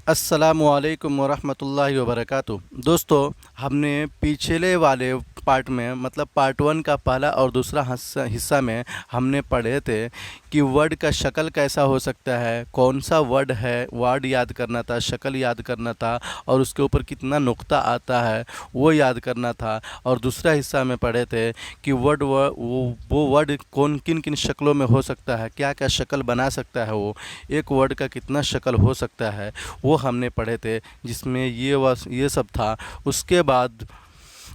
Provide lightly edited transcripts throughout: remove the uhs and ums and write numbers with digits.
अस्सलामुअलैकुम वरहमतुल्लाहि वबरकातुह। दोस्तों, हमने पिछले वाले पार्ट में मतलब पार्ट 1 का पहला और दूसरा हिस्सा में हमने पढ़े थे कि वर्ड का शक्ल कैसा हो सकता है, कौन सा वर्ड है, वर्ड याद करना था, शक्ल याद करना था और उसके ऊपर कितना नुक्ता आता है वो याद करना था। और दूसरा हिस्सा में पढ़े थे कि वो वर्ड कौन किन किन शक्लों में हो सकता है, क्या क्या शक्ल बना सकता है, वो एक वर्ड का कितना शक्ल हो सकता है वो हमने पढ़े थे, जिसमें ये सब था। उसके बाद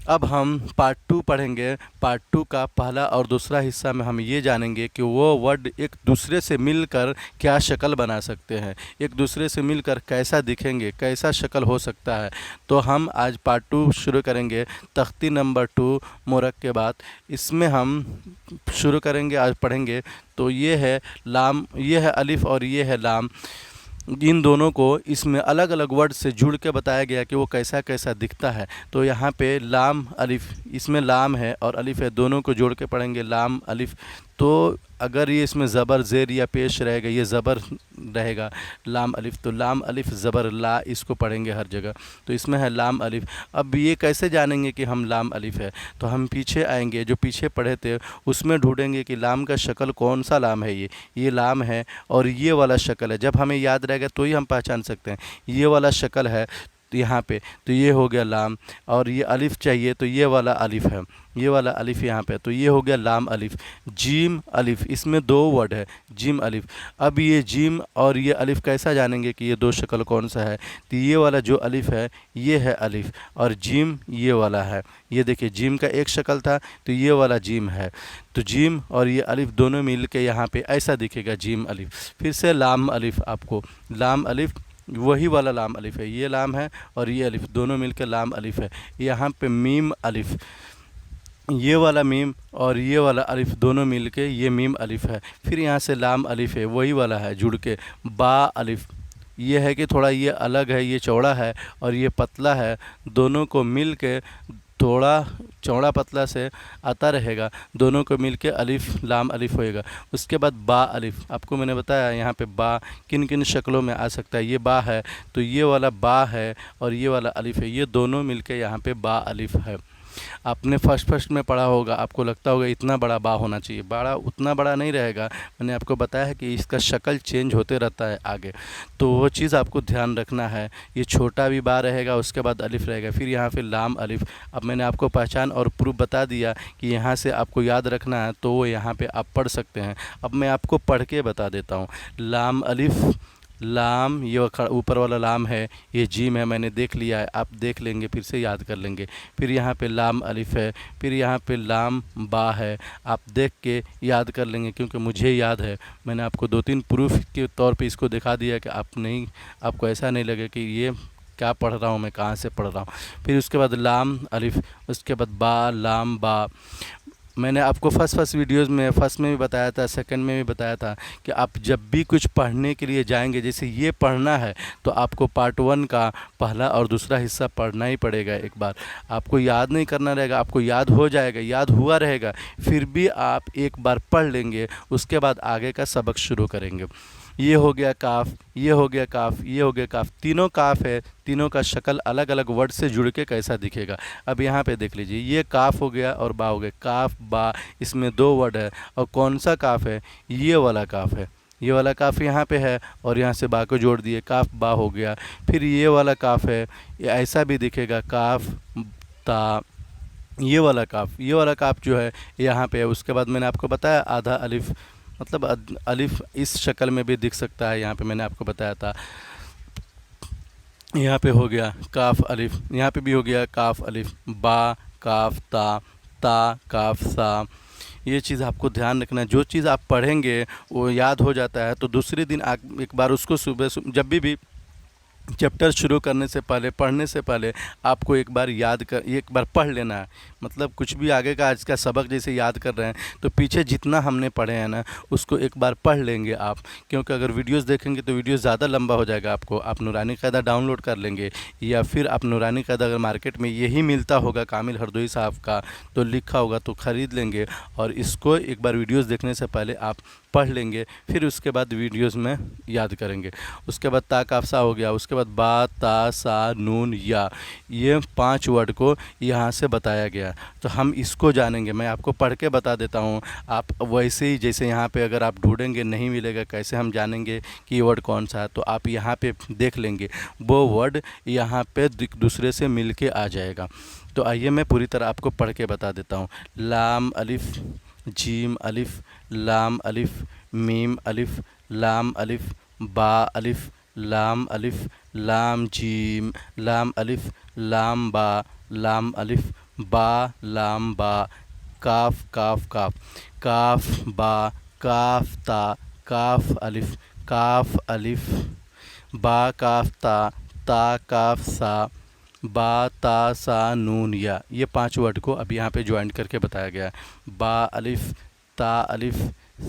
अब हम पार्ट 2 पढ़ेंगे। पार्ट 2 का पहला और दूसरा हिस्सा में हम ये जानेंगे कि वो वर्ड एक दूसरे से मिलकर क्या शक्ल बना सकते हैं, एक दूसरे से मिलकर कैसा दिखेंगे, कैसा शक्ल हो सकता है। तो हम आज पार्ट 2 शुरू करेंगे, तख्ती नंबर 2 मोरक के बाद। इसमें हम शुरू करेंगे, आज पढ़ेंगे। तो ये है लाम, ये है अलिफ़ और ये है लाम। इन दोनों को इसमें अलग अलग वर्ड से जुड़ के बताया गया कि वो कैसा कैसा दिखता है। तो यहाँ पे लाम अलिफ़, इसमें लाम है और अलिफ़ है, दोनों को जोड़ के पढ़ेंगे लाम अलिफ़। तो अगर ये इसमें ज़बर ज़ेर या पेश रहेगा, ये ज़बर रहेगा लाम अलिफ़, तो लाम अलिफ़ ज़बर ला, इसको पढ़ेंगे हर जगह। तो इसमें है लाम अलिफ़। अब ये कैसे जानेंगे कि हम लाम अलिफ़ है, तो हम पीछे आएंगे, जो पीछे पढ़े थे उसमें ढूंढेंगे कि लाम का शक्ल कौन सा लाम है। ये लाम है और ये वाला शक्ल है। जब हमें याद रहेगा तो ही हम पहचान सकते हैं। ये वाला शक्ल है यहाँ पे, तो ये हो गया लाम। और ये अलिफ़ चाहिए तो ये वाला अलिफ़ है, ये वाला अलिफ़ यहाँ पे, तो ये हो गया लाम अलिफ़। जीम अलिफ़, इसमें दो वर्ड है, जीम अलिफ़। अब ये जीम और ये अलिफ़ कैसा जानेंगे कि ये दो शक्ल कौन सा है। तो ये वाला जो अलिफ़ है ये है अलिफ़ और जीम ये वाला है। ये देखिए, जीम का एक शक्ल था तो ये वाला जीम है। तो जीम और ये अलिफ़ दोनों मिल के यहाँ पे ऐसा दिखेगा, जीम अलिफ़। फिर से लाम अलिफ़, आपको लाम अलिफ़ वही वाला लाम अलिफ़ है, ये लाम है और ये अलिफ़ दोनों मिलकर लाम अलिफ़ है। यहाँ पे मीम अलिफ़, ये वाला मीम और ये वाला अलिफ़ दोनों मिलके ये मीम अलिफ़ है। फिर यहाँ से लाम अलिफ़ है, वही वाला है जुड़ के बा अलिफ़। ये है कि थोड़ा ये अलग है, ये चौड़ा है और ये पतला है, दोनों को मिल के थोड़ा चौड़ा पतला से आता रहेगा, दोनों को मिलके अलिफ़ लाम अलिफ़ होएगा। उसके बाद बा अलिफ़, आपको मैंने बताया यहाँ पे बा किन किन शक्लों में आ सकता है। ये बा है तो ये वाला बा है और ये वाला अलिफ़ है, ये दोनों मिलके यहाँ पे बा अलिफ़ है। आपने फर्स्ट में पढ़ा होगा, आपको लगता होगा इतना बड़ा बा होना चाहिए, बड़ा उतना बड़ा नहीं रहेगा। मैंने आपको बताया है कि इसका शक्ल चेंज होते रहता है आगे, तो वो चीज़ आपको ध्यान रखना है। ये छोटा भी बा रहेगा, उसके बाद अलिफ़ रहेगा, फिर यहाँ पे लाम अलिफ़। अब मैंने आपको पहचान और प्रूफ बता दिया कि यहाँ से आपको याद रखना है, तो वो यहाँ पे आप पढ़ सकते हैं। अब मैं आपको पढ़ के बता देता हूँ। लाम अलिफ़ लाम, ये ऊपर वाला लाम है, ये जीम है, मैंने देख लिया है, आप देख लेंगे फिर से याद कर लेंगे। फिर यहाँ पे लाम अलिफ़ है, फिर यहाँ पे लाम बा है, आप देख के याद कर लेंगे क्योंकि मुझे याद है। मैंने आपको 2-3 प्रूफ के तौर पे इसको दिखा दिया कि आपको ऐसा नहीं लगे कि ये क्या पढ़ रहा हूँ मैं, कहाँ से पढ़ रहा हूँ। फिर उसके बाद लाम अलिफ़, उसके बाद बा लाम बा। मैंने आपको फर्स्ट वीडियोज़ में फर्स्ट में भी बताया था, सेकंड में भी बताया था कि आप जब भी कुछ पढ़ने के लिए जाएंगे, जैसे ये पढ़ना है तो आपको पार्ट 1 का पहला और दूसरा हिस्सा पढ़ना ही पड़ेगा। एक बार आपको याद नहीं करना रहेगा, आपको याद हो जाएगा, याद हुआ रहेगा, फिर भी आप एक बार पढ़ लेंगे, उसके बाद आगे का सबक शुरू करेंगे। ये हो गया काफ, ये हो गया काफ, ये हो गया काफ, तीनों काफ है, तीनों का शक्ल अलग अलग वर्ड से जुड़ के कैसा दिखेगा। अब यहाँ पे देख लीजिए, ये काफ हो गया और बा हो गया, काफ बा, इसमें दो वर्ड है और कौन सा काफ है, ये वाला काफ है। ये वाला काफ यहाँ पे है और यहाँ से बा को जोड़ दिए, काफ बा हो गया। फिर ये वाला काफ है, ये ऐसा भी दिखेगा, काफ ता। ये वाला काफ, ये वाला काफ जो है यहाँ पे है। उसके बाद मैंने आपको बताया आधा अलिफ़, मतलब अलिफ़ इस शक्ल में भी दिख सकता है, यहाँ पे मैंने आपको बताया था। यहाँ पे हो गया काफ अलिफ़, यहाँ पे भी हो गया काफ अलिफ़, बा काफ ता काफ सा। ये चीज़ आपको ध्यान रखना है, जो चीज़ आप पढ़ेंगे वो याद हो जाता है, तो दूसरे दिन आप एक बार उसको सुबह जब भी चैप्टर शुरू करने से पहले, पढ़ने से पहले आपको एक बार एक बार पढ़ लेना है। मतलब कुछ भी आगे का आज का सबक जैसे याद कर रहे हैं तो पीछे जितना हमने पढ़े हैं ना उसको एक बार पढ़ लेंगे आप, क्योंकि अगर वीडियोस देखेंगे तो वीडियो ज़्यादा लंबा हो जाएगा। आपको आप नूरानी कायदा डाउनलोड कर लेंगे या फिर आप नूरानी कायदा अगर मार्केट में यही मिलता होगा कामिल हरदोई साहब का तो लिखा होगा तो ख़रीद लेंगे और इसको एक बार वीडियोज़ देखने से पहले आप पढ़ लेंगे, फिर उसके बाद वीडियोस में याद करेंगे। उसके बाद ता काफ सा हो गया, उसके बाद बा ता सा नून या, ये 5 वर्ड को यहाँ से बताया गया। तो हम इसको जानेंगे, मैं आपको पढ़ के बता देता हूँ, आप वैसे ही जैसे यहाँ पे अगर आप ढूंढेंगे नहीं मिलेगा, कैसे हम जानेंगे कि ये वर्ड कौन सा है, तो आप यहाँ पे देख लेंगे वो वर्ड यहाँ पे दूसरे से मिल के आ जाएगा। तो आइए मैं पूरी तरह आपको पढ़ के बता देता हूँ। लाम अलिफ, जीम अलिफ, लाम अलिफ, मीम अलिफ, लाम अलिफ, बा अलिफ, लाम अलिफ, लाम जीम, लाम अलिफ, लाम बा, लाम अलिफ, बा, लाम बा, काफ काफ काफ, काफ बा, काफ ता, काफ अलिफ, काफ अलिफ, बा काफ ता काफ सा, बा ता सा नून या। ये 5 वर्ड को अब यहाँ पे ज्वाइन करके बताया गया है। बा अलिफ, ता अलिफ,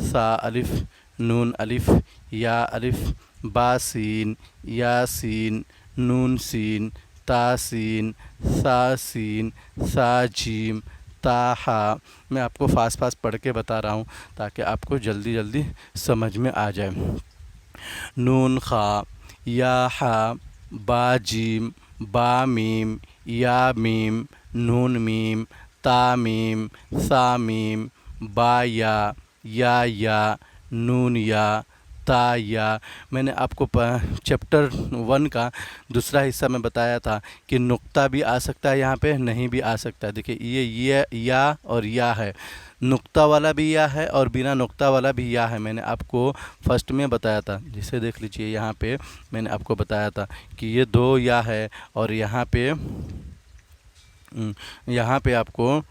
सा अलिफ, नून अलिफ, या अलिफ, बा सीन, या सीन, नून सीन, ता सीन, सा सीन, सा जीम, ता हा। मैं आपको फास्ट पढ़ के बता रहा हूँ ताकि आपको जल्दी जल्दी समझ में आ जाए। नून खा, या हा, बा जीम, बा मीम, या मीम, नून मीम, ता मीम, सा मीम, बा या, नून या, ता या। मैंने आपको चैप्टर 1 का दूसरा हिस्सा में बताया था कि नुक्ता भी आ सकता है, यहाँ पे नहीं भी आ सकता है। देखिए ये या और या है, नुक्ता वाला भी या है और बिना नुक्ता वाला भी या है। मैंने आपको फर्स्ट में बताया था, जिसे देख लीजिए यहाँ पे मैंने आपको बताया था कि ये 2 या है, और यहाँ पे आपको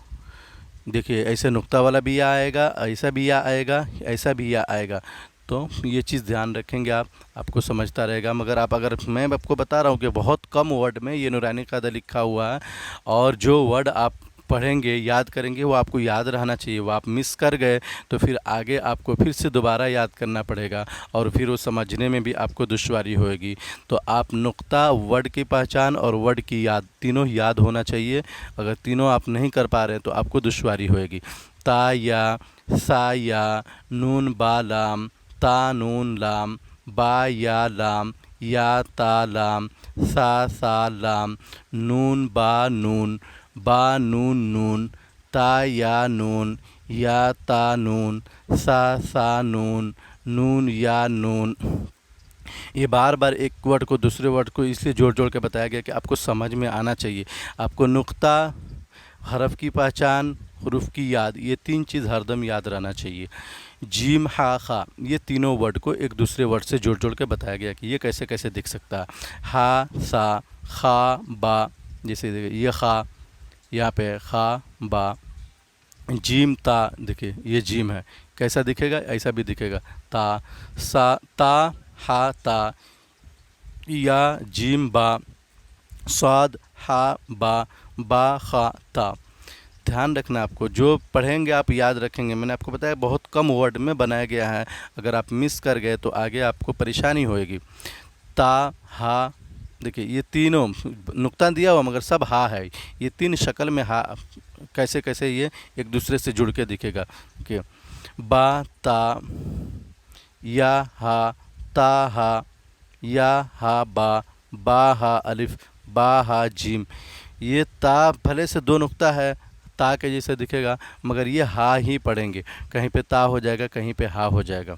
देखिए ऐसे नुक्ता वाला भी या आएगा, ऐसा भी या आएगा, ऐसा भी या आएगा। तो ये चीज़ ध्यान रखेंगे आपको समझता रहेगा। मगर अगर मैं आपको बता रहा हूँ कि बहुत कम वर्ड में ये नूरानी कायदा लिखा हुआ है, और जो वर्ड आप पढ़ेंगे याद करेंगे वो आपको याद रहना चाहिए। वो आप मिस कर गए तो फिर आगे आपको फिर से दोबारा याद करना पड़ेगा, और फिर वो समझने में भी आपको दुश्वारी होएगी। तो आप नुक्ता, वर्ड की पहचान और वर्ड की याद, तीनों याद होना चाहिए। अगर तीनों आप नहीं कर पा रहे हैं तो आपको दुश्वारी होएगी। ता या, सा या, नून बा लाम, ता नून लाम, बा या लाम, या ता लाम, सा लाम, नून बा नून, बा नून नून, ता या नून, या ता नून, सा नून, नून या नून। ये बार बार एक वर्ड को दूसरे वर्ड को इसलिए जोड़ जोड़ के बताया गया कि आपको समझ में आना चाहिए। आपको नुक्ता, हरफ की पहचान, हुरूफ की याद, ये 3 चीज़ हरदम याद रहना चाहिए। जीम हा खा, ये तीनों वर्ड को एक दूसरे वर्ड से जोड़ जोड़ के बताया गया कि ये कैसे कैसे दिख सकता है। हा सा, खा बा, जैसे ये खा, यहाँ पे खा बा, जीम ता, देखिए ये जीम है, कैसा दिखेगा, ऐसा भी दिखेगा। ता सा, ता हा ता, या जीम बा, स्वाद हा बा खा ता। ध्यान रखना, आपको जो पढ़ेंगे आप याद रखेंगे। मैंने आपको बताया बहुत कम वर्ड में बनाया गया है, अगर आप मिस कर गए तो आगे आपको परेशानी होएगी। ता हा, देखिए ये तीनों नुक्ता दिया हुआ मगर सब हा है। ये 3 शक्ल में हा, कैसे कैसे ये एक दूसरे से जुड़ के दिखेगा कि बा ता, या हा, ता हा, या हा बा हा अलिफ, बा हा जीम। ये ता भले से 2 नुक्ता है, ता के जैसे दिखेगा, मगर ये हा ही पढ़ेंगे, कहीं पे ता हो जाएगा, कहीं पे हा हो जाएगा।